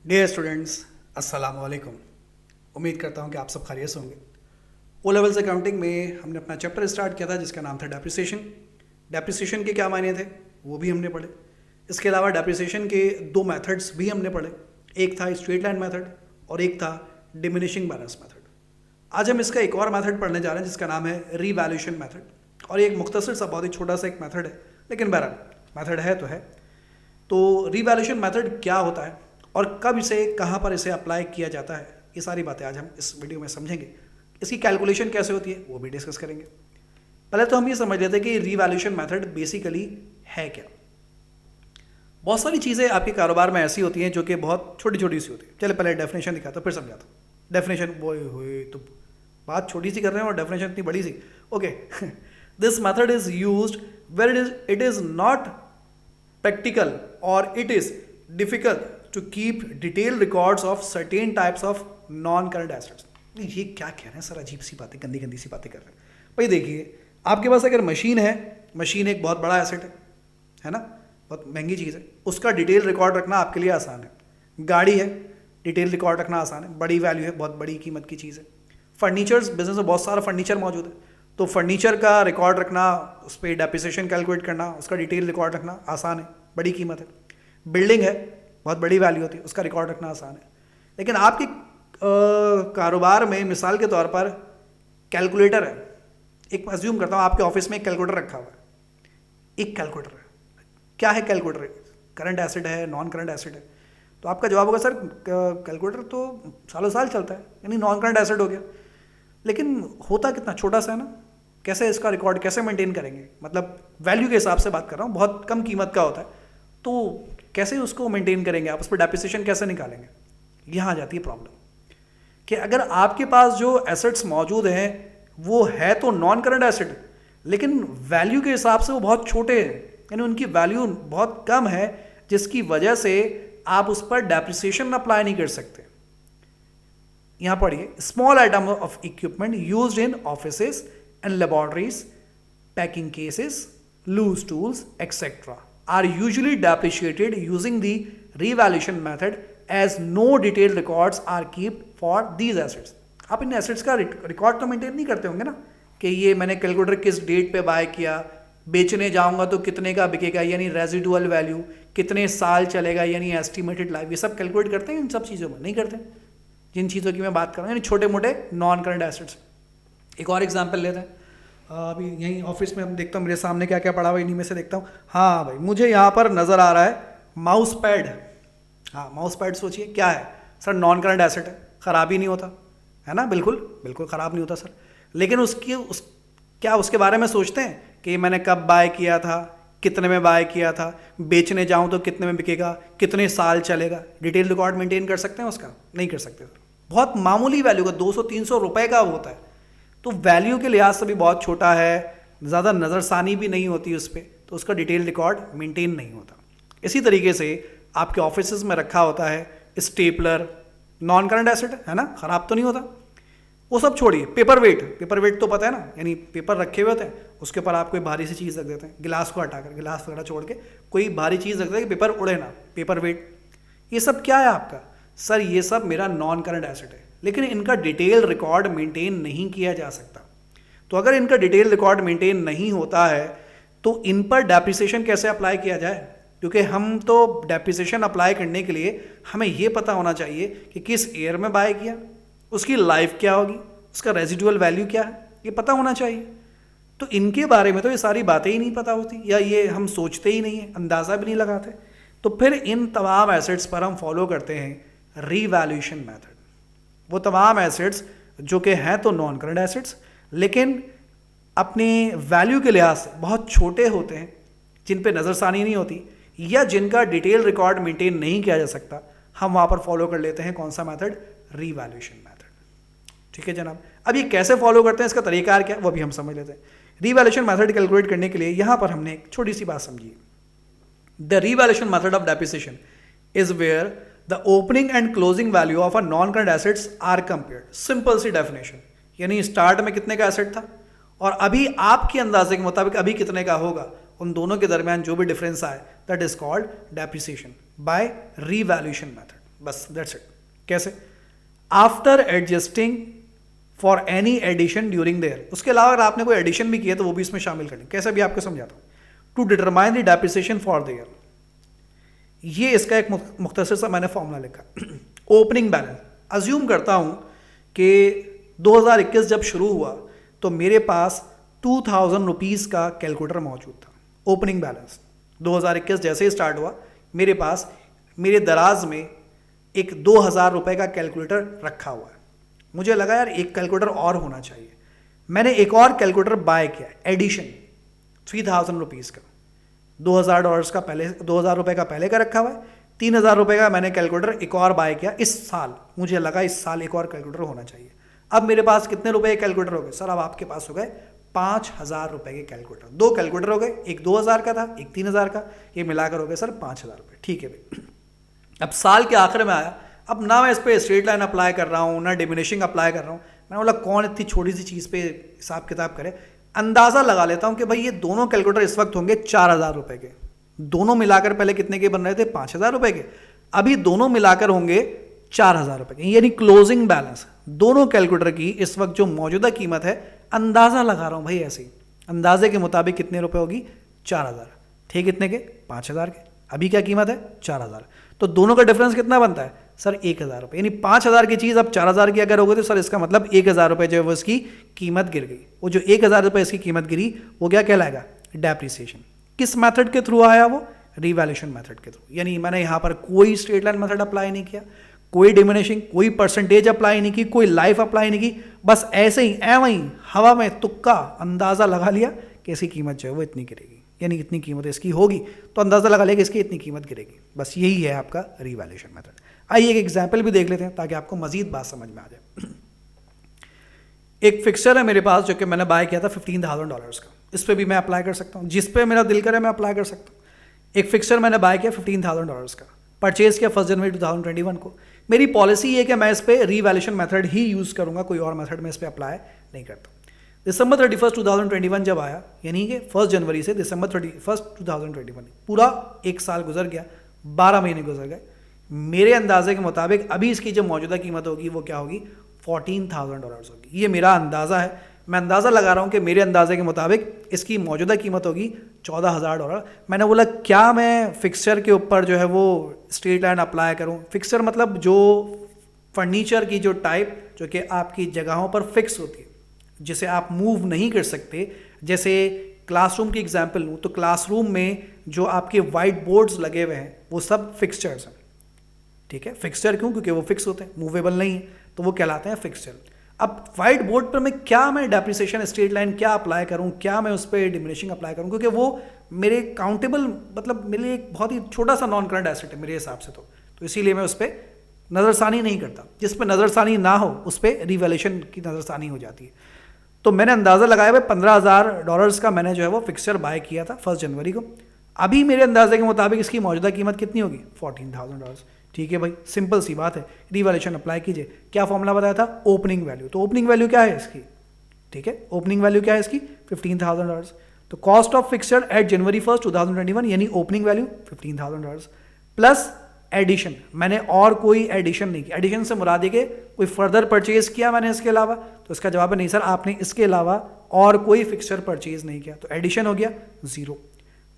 Dear students, अस्सलाम वालेकुम। उम्मीद करता हूँ कि आप सब खैरियत से होंगे। ओ लेवल्स अकाउंटिंग में हमने अपना चैप्टर स्टार्ट किया था जिसका नाम था डेप्रिसिएशन। डेप्रिसिएशन के क्या मायने थे वो भी हमने पढ़े। इसके अलावा डेप्रिसिएशन के दो मेथड्स भी हमने पढ़े, एक था स्ट्रेट लाइन मेथड और एक था डिमिनिशिंग बैलेंस मेथड। आज हम इसका एक और मेथड पढ़ने जा रहे हैं जिसका नाम है रीवैल्यूएशन मेथड। और ये एक मुख्तसर सा बहुत ही छोटा सा एक मेथड है, लेकिन बहरहाल मेथड है तो है। तो रीवैल्यूएशन मेथड क्या होता है और कब इसे कहाँ पर इसे अप्लाई किया जाता है, ये सारी बातें आज हम इस वीडियो में समझेंगे। इसकी कैलकुलेशन कैसे होती है वो भी डिस्कस करेंगे। पहले तो हम ये समझ लेते हैं कि रीवैल्यूएशन मेथड बेसिकली है क्या। बहुत सारी चीज़ें आपके कारोबार में ऐसी होती हैं जो कि बहुत छोटी छोटी सी होती है। चले पहले डेफिनेशन दिखाता फिर समझाता हूँ। डेफिनेशन वो हुई तो बात छोटी सी कर रहे हैं और डेफिनेशन इतनी बड़ी सी। Okay, this method is used where it is not practical or it is difficult to keep detailed records of certain types of non-current assets। ये क्या कह रहे हैं सर, अजीब सी बातें, गंदी गंदी सी बातें कर रहे हैं। भाई देखिए, आपके पास अगर मशीन है, मशीन एक बहुत बड़ा एसेट है ना, बहुत महंगी चीज़ है, उसका डिटेल रिकॉर्ड रखना आपके लिए आसान है। गाड़ी है, डिटेल रिकॉर्ड रखना आसान है, बड़ी वैल्यू है, बहुत बड़ी कीमत की चीज़ है। फर्नीचर्स बिजनेस में बहुत सारा फर्नीचर मौजूद है, तो फर्नीचर का रिकॉर्ड रखना, उस पर डेप्रिसिएशन कैलकुलेट करना, उसका डिटेल रिकॉर्ड रखना आसान है, बड़ी कीमत है। बिल्डिंग है, बहुत बड़ी वैल्यू होती है, उसका रिकॉर्ड रखना आसान है। लेकिन आपके कारोबार में मिसाल के तौर पर कैलकुलेटर है। एक अज्यूम करता हूँ आपके ऑफिस में एक कैलकुलेटर रखा हुआ है, एक कैलकुलेटर है। क्या है कैलकुलेटर? करंट एसेट है, नॉन करंट एसेट है? तो आपका जवाब होगा सर कैलकुलेटर तो सालों साल चलता है, यानी नॉन करंट एसेट हो गया। लेकिन होता कितना छोटा सा है ना, कैसे इसका रिकॉर्ड कैसे मेंटेन करेंगे? मतलब वैल्यू के हिसाब से बात कर रहा हूँ, बहुत कम कीमत का होता है, तो कैसे उसको मेंटेन करेंगे आप, उस पर डेप्रिसिएशन कैसे निकालेंगे? यहाँ आ जाती है प्रॉब्लम कि अगर आपके पास जो एसेट्स मौजूद हैं वो है तो नॉन करंट एसेट, लेकिन वैल्यू के हिसाब से वो बहुत छोटे हैं, यानी उनकी वैल्यू बहुत कम है, जिसकी वजह से आप उस पर डेप्रिसिएशन अप्लाई नहीं कर सकते। यहाँ पढ़िए, small item of equipment used in offices and laboratories, packing cases, loose tools etcetera are usually depreciated using the revaluation method as no detailed records are kept for these assets। आप इन assets का record तो maintain नहीं करते होंगे ना, कि ये मैंने कैलकुलेटर किस डेट पे बाय किया, बेचने जाऊंगा तो कितने का बिकेगा, यानी रेजिडुअल वैल्यू, कितने साल चलेगा, यानी एस्टिमेटेड लाइफ, ये सब कैलकुलेट करते हैं? इन सब चीज़ों में नहीं करते। जिन चीज़ों की मैं बात कर रहा हूँ यानी छोटे मोटे नॉन करंट एसेट्स। एक और एग्जाम्पल लेते हैं। अभी यहीं ऑफिस में हम देखता हूँ मेरे सामने क्या क्या पड़ा हुआ, इन्हीं में से देखता हूँ। हाँ भाई, मुझे यहाँ पर नज़र आ रहा है माउस पैड। हाँ, माउस पैड सोचिए क्या है सर, नॉन करंट एसेट है, ख़राब ही नहीं होता है ना, बिल्कुल बिल्कुल ख़राब नहीं होता सर। लेकिन क्या उसके बारे में सोचते हैं कि मैंने कब बाय किया था, कितने में बाय किया था, बेचने जाऊँ तो कितने में बिकेगा, कितने साल चलेगा? डिटेल रिकॉर्ड मेंटेन कर सकते हैं उसका? नहीं कर सकते सर। बहुत मामूली वैल्यू का 200-300 रुपये का होता है, तो वैल्यू के लिहाज से भी बहुत छोटा है, ज़्यादा नज़रसानी भी नहीं होती उस पर, तो उसका डिटेल रिकॉर्ड मेंटेन नहीं होता। इसी तरीके से आपके ऑफिस में रखा होता है स्टेपलर, नॉन करंट एसेट है ना, ख़राब तो नहीं होता। वो सब छोड़िए, पेपर वेट तो पता है ना, यानी पेपर रखे हुए होते हैं, उसके ऊपर आप कोई भारी सी चीज़ रख देते हैं, गिलास को हटाकर, गिलास वगैरह छोड़ के कोई भारी चीज़ रख देते हैं कि पेपर उड़े ना, पेपर वेट। ये सब क्या है आपका? सर ये सब मेरा नॉन करंट एसेट है, लेकिन इनका डिटेल रिकॉर्ड मेंटेन नहीं किया जा सकता। तो अगर इनका डिटेल रिकॉर्ड मेंटेन नहीं होता है तो इन पर डेप्रिसिएशन कैसे अप्लाई किया जाए? क्योंकि हम तो डेप्रिसिएशन अप्लाई करने के लिए हमें ये पता होना चाहिए कि किस ईयर में बाय किया, उसकी लाइफ क्या होगी, उसका रेजिडुअल वैल्यू क्या है, ये पता होना चाहिए। तो इनके बारे में तो ये सारी बातें ही नहीं पता होती, या ये हम सोचते ही नहीं है, अंदाज़ा भी नहीं लगाते। तो फिर इन तमाम एसेट्स पर हम फॉलो करते हैं रीवैल्यूएशन मेथड। वो तमाम एसेट्स जो कि हैं तो नॉन करंट एसेट्स, लेकिन अपनी वैल्यू के लिहाज से बहुत छोटे होते हैं, जिन पे नज़रसानी नहीं होती, या जिनका डिटेल रिकॉर्ड मेंटेन नहीं किया जा सकता, हम वहाँ पर फॉलो कर लेते हैं कौन सा मेथड? Revaluation method. ठीक है जनाब। अब ये कैसे फॉलो करते हैं, इसका तरीका क्या है, वो भी हम समझ लेते हैं। रीवैल्यूएशन मेथड कैलकुलेट करने के लिए यहाँ पर हमने एक छोटी सी बात समझी। The revaluation method of depreciation is where the opening and closing value of a non-current assets are compared। Simple सी डेफिनेशन, यानी स्टार्ट में कितने का एसेट था और अभी आपके अंदाजे के मुताबिक अभी कितने का होगा, उन दोनों के दरमियान जो भी डिफरेंस आए, that is called depreciation by revaluation method. बस दैट्स इट। कैसे? After adjusting for any addition during the year. उसके अलावा अगर आपने कोई एडिशन भी किया तो वो भी इसमें शामिल करें। कैसे भी आपको समझाता हूँ। To determine the depreciation for the year, ये इसका एक मुख्तसर सा मैंने फॉर्मूला लिखा। ओपनिंग बैलेंस, अज्यूम करता हूँ कि 2021 जब शुरू हुआ तो मेरे पास 2000 रुपीज़ का कैलकुलेटर मौजूद था। ओपनिंग बैलेंस 2021 जैसे ही स्टार्ट हुआ मेरे पास मेरे दराज में एक 2000 रुपये का कैलकुलेटर रखा हुआ है। मुझे लगा यार एक कैलकुलेटर और होना चाहिए। मैंने एक और कैलकुलेटर बाय किया, एडिशन 3000 रुपीज़ का। $2000 का पहले, 2000 रुपये का पहले का रखा हुआ है। 3000 रुपये का मैंने कैलकुलेटर एक और बाय किया इस साल। मुझे लगा इस साल एक और कैलकुलेटर होना चाहिए। अब मेरे पास कितने रुपए के कैलकुलेटर हो गए सर? अब आपके पास हो गए 5000 रुपये के कैलकुलेटर। दो कैलकुलेटर हो गए, एक 2000 का था, एक 3000 का, ये मिलाकर हो गए सर 5000 रुपये। ठीक है भाई। अब साल के आखिर में आया, अब ना मैं इस पर स्ट्रेट लाइन अप्लाई कर रहा हूँ ना डिमिनिशिंग अप्लाई कर रहा हूँ। मैंने बोला कौन इतनी छोटी सी चीज़ पे हिसाब किताब करे, अंदाज़ा लगा लेता हूँ कि भाई ये दोनों कैलकुलेटर इस वक्त होंगे 4000 रुपये के। दोनों मिलाकर पहले कितने के बन रहे थे? 5000 रुपये के। अभी दोनों मिलाकर होंगे 4000 रुपये के। यानी क्लोजिंग बैलेंस दोनों कैलकुलेटर की इस वक्त जो मौजूदा कीमत है, अंदाज़ा लगा रहा हूँ भाई ऐसे ही, अंदाजे के मुताबिक कितने रुपए होगी? 4000। थे कितने के? 5000 के। अभी क्या कीमत है? 4000। तो दोनों का डिफरेंस कितना बनता है सर? 1000 रुपये। यानी 5000 की चीज़ अब 4000 की अगर होगी तो सर इसका मतलब 1000 रुपये जो है वो इसकी कीमत गिर गई। वो जो 1000 रुपये इसकी कीमत गिरी वो क्या कहलाएगा? डेप्रिसिएशन। किस मेथड के थ्रू आया वो? रिवैल्यूएशन मेथड के थ्रू। यानी मैंने यहाँ पर कोई स्ट्रेट लाइन मेथड अप्लाई नहीं किया, कोई डिमिनिशिंग, कोई परसेंटेज अप्लाई नहीं की, कोई लाइफ अप्लाई नहीं की, बस ऐसे ही एवं ही हवा में तुक्का अंदाज़ा लगा लिया कि इसकी कीमत जो है वो इतनी गिरेगी, यानी इतनी कीमत इसकी होगी तो अंदाज़ा लगा लिया कि इसकी इतनी कीमत गिरेगी। बस यही है आपका रिवैल्यूएशन मेथड। आइए एक एग्जाम्पल भी देख लेते हैं ताकि आपको मजीद बात समझ में आ जाए। एक फिक्सर है मेरे पास जो कि मैंने बाय किया था $15,000 का। इस पर भी मैं अप्लाई कर सकता हूँ, जिस पे मेरा दिल करे मैं अप्लाई कर सकता हूँ। एक फिक्सर मैंने बाय किया $15,000 का, परचेज किया 1 जनवरी 2021 को। मेरी पॉलिसी ये है कि मैं इस पर रिवैल्यूएशन मेथड ही यूज़ करूँगा, कोई और मेथड में इस पर अप्लाई नहीं करता। दिसंबर 31 2021 जब आया, यानी कि 1 जनवरी से दिसंबर 31 2021, पूरा एक साल गुजर गया, 12 महीने गुजर गए। मेरे अंदाजे के मुताबिक अभी इसकी जो मौजूदा कीमत होगी वो क्या होगी? $14,000 होगी। ये मेरा अंदाज़ा है, मैं अंदाज़ा लगा रहा हूँ कि मेरे अंदाजे के मुताबिक इसकी मौजूदा कीमत होगी $14,000। मैंने बोला क्या मैं फिक्सचर के ऊपर जो है वो स्ट्रेट लाइन अप्लाई करूँ? फिक्सचर मतलब जो फर्नीचर की जो टाइप जो कि आपकी जगहों पर फिक्स होती है, जिसे आप मूव नहीं कर सकते। जैसे क्लासरूम की एग्जांपल लूँ तो क्लासरूम में जो आपके वाइट बोर्ड्स लगे हुए हैं वो सब फिक्सचर्स हैं। ठीक है, फिक्सचर क्यों? क्योंकि वो फिक्स होते हैं, मूवेबल नहीं है, तो वो कहलाते हैं फिक्सचर। अब वाइट बोर्ड पर मैं डेप्रिसिएशन स्ट्रेट लाइन क्या अप्लाई करूं, क्या मैं उस पर डिमिनिशिंग अप्लाई करूं? क्योंकि वो मेरे काउंटेबल, मतलब मेरे लिए एक बहुत ही छोटा सा नॉन करंट एसेट है मेरे हिसाब से। तो इसीलिए मैं उस पर नज़रसानी नहीं करता। जिस पर नज़रसानी ना हो उस पर रिवैल्यूएशन की नज़रसानी हो जाती है। तो मैंने अंदाज़ा लगाया भाई $15,000 का मैंने जो है वो फिक्सचर बाय किया था 1 जनवरी को। अभी मेरे अंदाजे के मुताबिक इसकी मौजूदा कीमत कितनी होगी? $14,000। ठीक है भाई, सिंपल सी बात है, रिवैल्यूएशन अप्लाई कीजिए। क्या फॉर्मूला बताया था? Opening value. तो ओपनिंग वैल्यू क्या है इसकी? ठीक है, ओपनिंग वैल्यू क्या है इसकी? $15,000। तो कॉस्ट ऑफ फिक्सचर एट जनवरी 1 2021 यानी ओपनिंग वैल्यू $15,000 प्लस एडिशन। मैंने और कोई एडिशन नहीं किया। एडिशन से मुराद है कि कोई फर्दर परचेज किया मैंने इसके अलावा? तो इसका जवाब है नहीं सर, आपने इसके अलावा और कोई फिक्सचर परचेज नहीं किया। तो एडिशन हो गया 0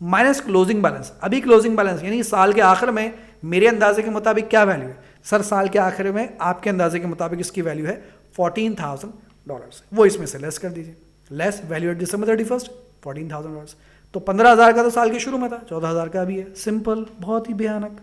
माइनस क्लोजिंग बैलेंस। अभी क्लोजिंग बैलेंस यानी साल के आखिर में मेरे अंदाजे के मुताबिक क्या वैल्यू है सर? साल के आखिर में आपके अंदाजे के मुताबिक इसकी वैल्यू है $14,000। वो इसमें से लेस कर दीजिए। लेस वैल्यू एट दिसंबर 31 $14,000। तो 15,000 का तो साल के शुरू में था, 14,000 का अभी है। सिंपल, बहुत ही भयानक।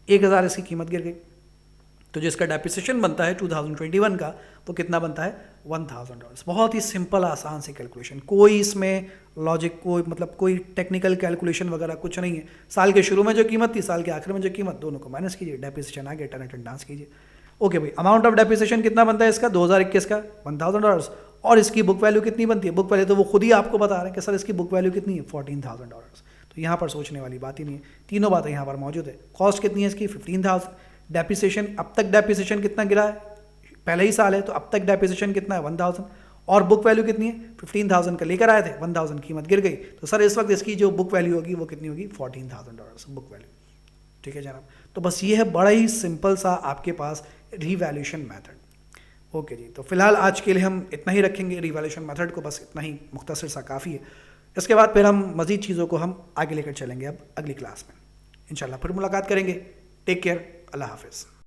1000 इसकी कीमत गिर गई। तो जिसका डेप्रिसिएशन बनता है 2021 का वो कितना बनता है? $1,000। बहुत ही सिंपल आसान सी कैलकुलेशन, कोई इसमें लॉजिक, कोई मतलब कोई टेक्निकल कैलकुलेशन वगैरह कुछ नहीं है। साल के शुरू में जो कीमत थी, साल के आखिर में जो कीमत, दोनों को माइनस कीजिए, डेप्रिसिएशन आ गया, टर्न अटेंडेंस कीजिए। ओके भाई, अमाउंट ऑफ डेप्रिसिएशन कितना बनता है इसका 2021 का? $1,000। और इसकी बुक वैल्यू कितनी बनती है? बुक वैल्यू तो वो खुद ही आपको बता रहे हैं कि सर इसकी बुक वैल्यू कितनी है? $14,000। तो यहाँ पर सोचने वाली बात ही नहीं है, तीनों बातें यहाँ पर मौजूद है। कॉस्ट कितनी है इसकी? 15,000। डेप्रिसिएशन, अब तक डेप्रिसिएशन कितना गिरा है? पहले ही साल है तो अब तक डेप्रिसिएशन कितना है? 1,000। और बुक वैल्यू कितनी है? 15,000 का लेकर आए थे, 1,000 कीमत गिर गई। तो सर इस वक्त इसकी जो बुक वैल्यू होगी वो कितनी होगी? $14,000 बुक वैल्यू। ठीक है जनाब। तो बस ये है बड़ा ही सिंपल सा आपके पास रिवैल्यूएशन मेथड। ओके जी, तो फिलहाल आज के लिए हम इतना ही रखेंगे रिवैल्यूएशन मेथड को, बस इतना ही मुख्तसर सा काफ़ी है। इसके बाद फिर हम मज़ीद चीज़ों को हम आगे लेकर चलेंगे अब अगली क्लास में। इंशाल्लाह फिर मुलाकात करेंगे। टेक केयर, अल्लाह हाफिज़।